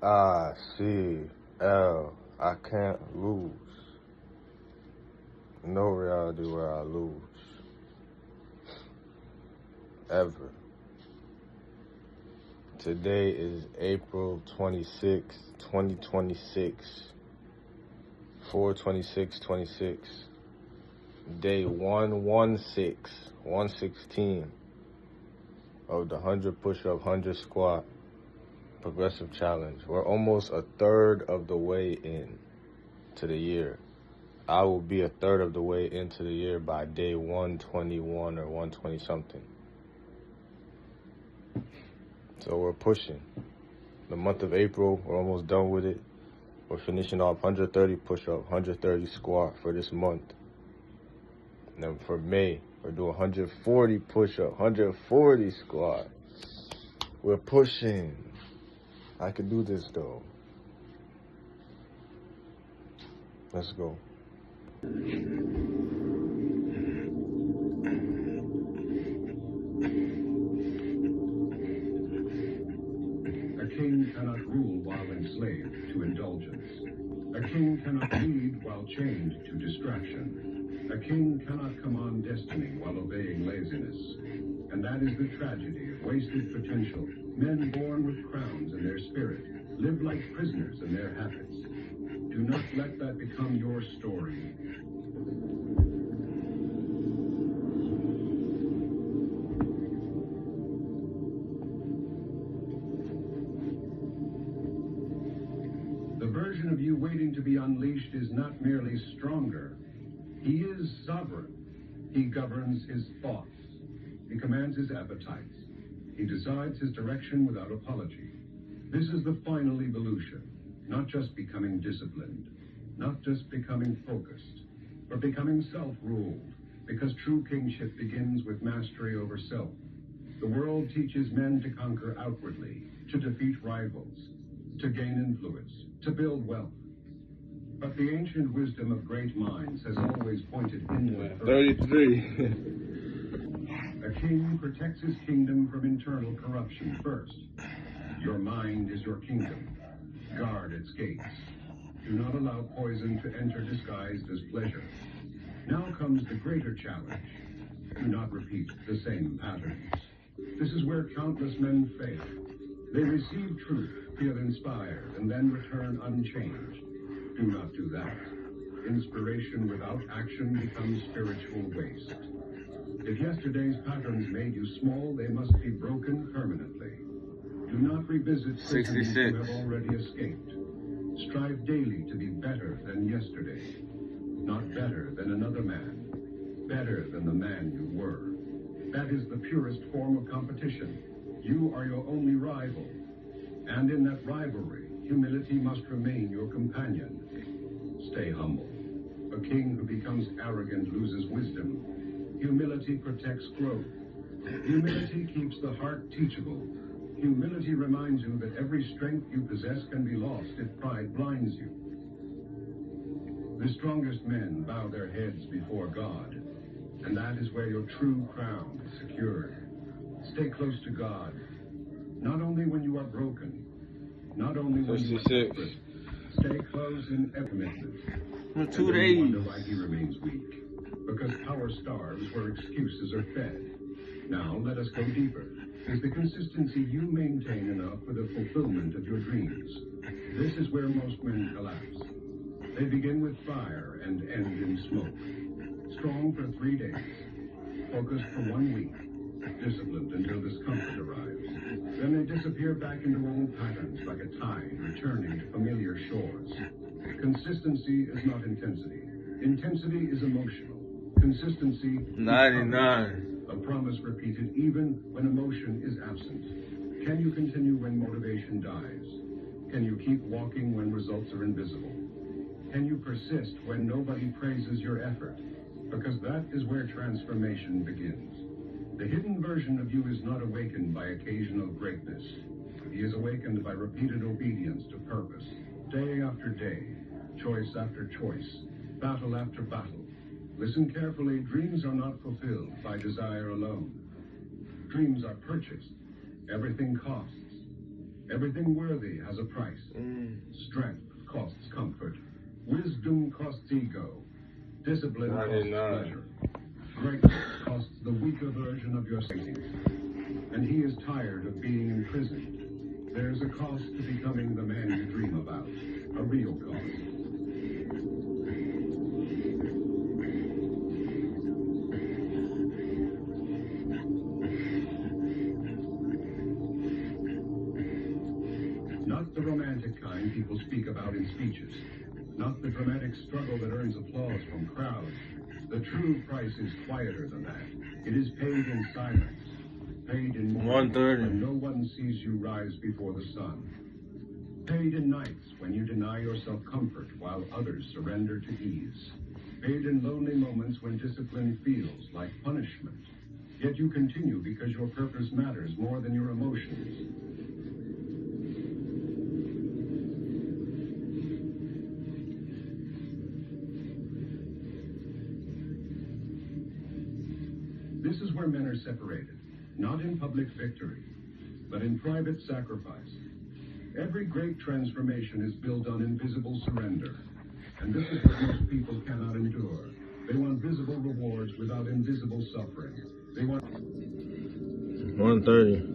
icLAAo. I can't lose. No reality where I lose. Ever. Today is April 26, 2026. 4/26/26. Day 116 of the 100 push-up, 100 squat progressive challenge. We're almost a third of the way in to the year. I will be a third of the way into the year by day 121 or 120 something. So we're pushing. The month of April, we're almost done with it. We're finishing off 130 push-up, 130 squat for this month. And then for May, we're doing 140 push-up, 140 squat. We're pushing. I can do this though. Let's go. A king cannot rule while enslaved to indulgence. A king cannot lead while chained to distraction. A king cannot command destiny while obeying laziness. And that is the tragedy of wasted potential. Men born with crowns in their spirit live like prisoners in their habits. Do not let that become your story. The version of you waiting to be unleashed is not merely stronger. He is sovereign. He governs his thoughts. He commands his appetites. He decides his direction without apology. This is the final evolution, not just becoming disciplined, not just becoming focused, but becoming self-ruled, because true kingship begins with mastery over self. The world teaches men to conquer outwardly, to defeat rivals, to gain influence, to build wealth. But the ancient wisdom of great minds has always pointed inward. 33. A king protects his kingdom from internal corruption first. Your mind is your kingdom. Guard its gates. Do not allow poison to enter disguised as pleasure. Now comes the greater challenge. Do not repeat the same patterns. This is where countless men fail. They receive truth, feel inspired, and then return unchanged. Do not do that. Inspiration without action becomes spiritual waste. If yesterday's patterns made you small, they must be broken permanently. Do not revisit prisons you have already escaped. Strive daily to be better than yesterday. Not better than another man. Better than the man you were. That is the purest form of competition. You are your only rival. And in that rivalry, humility must remain your companion. Stay humble. A king who becomes arrogant loses wisdom. Humility protects growth. Humility keeps the heart teachable. Humility reminds you that every strength you possess can be lost if pride blinds you. The strongest men bow their heads before God, and that is where your true crown is secured. Stay close to God, not only when you are broken, not only when you are desperate. Stay close in commitment. For 2 days. Wonder why he remains weak. Because power starves where excuses are fed. Now let us go deeper. Is the consistency you maintain enough for the fulfillment of your dreams? This is where most men collapse. They begin with fire and end in smoke. Strong for 3 days. Focused for 1 week. Disciplined until discomfort arrives. Then they disappear back into old patterns like a tide returning to familiar shores. Consistency is not intensity. Intensity is emotional. Consistency is 99. a promise repeated even when emotion is absent. Can you continue when motivation dies? Can you keep walking when results are invisible? Can you persist when nobody praises your effort? Because that is where transformation begins. The hidden version of you is not awakened by occasional greatness. He is awakened by repeated obedience to purpose, day after day, choice after choice, battle after battle. Listen carefully, dreams are not fulfilled by desire alone. Dreams are purchased. Everything costs. Everything worthy has a price. Strength costs comfort. Wisdom costs ego. Discipline costs pleasure. Greatness costs the weaker version of your savings. And he is tired of being imprisoned. There's a cost to becoming the man you dream about. A real cost. Not the romantic kind people speak about in speeches. Not the dramatic struggle that earns applause from crowds. The true price is quieter than that. It is paid in silence. Paid in mornings when no one sees you rise before the sun. Paid in nights when you deny yourself comfort while others surrender to ease. Paid in lonely moments when discipline feels like punishment. Yet you continue because your purpose matters more than your emotions. This is where men are separated, not in public victory, but in private sacrifice. Every great transformation is built on invisible surrender, and this is what most people cannot endure. They want visible rewards without invisible suffering. They want 1:30.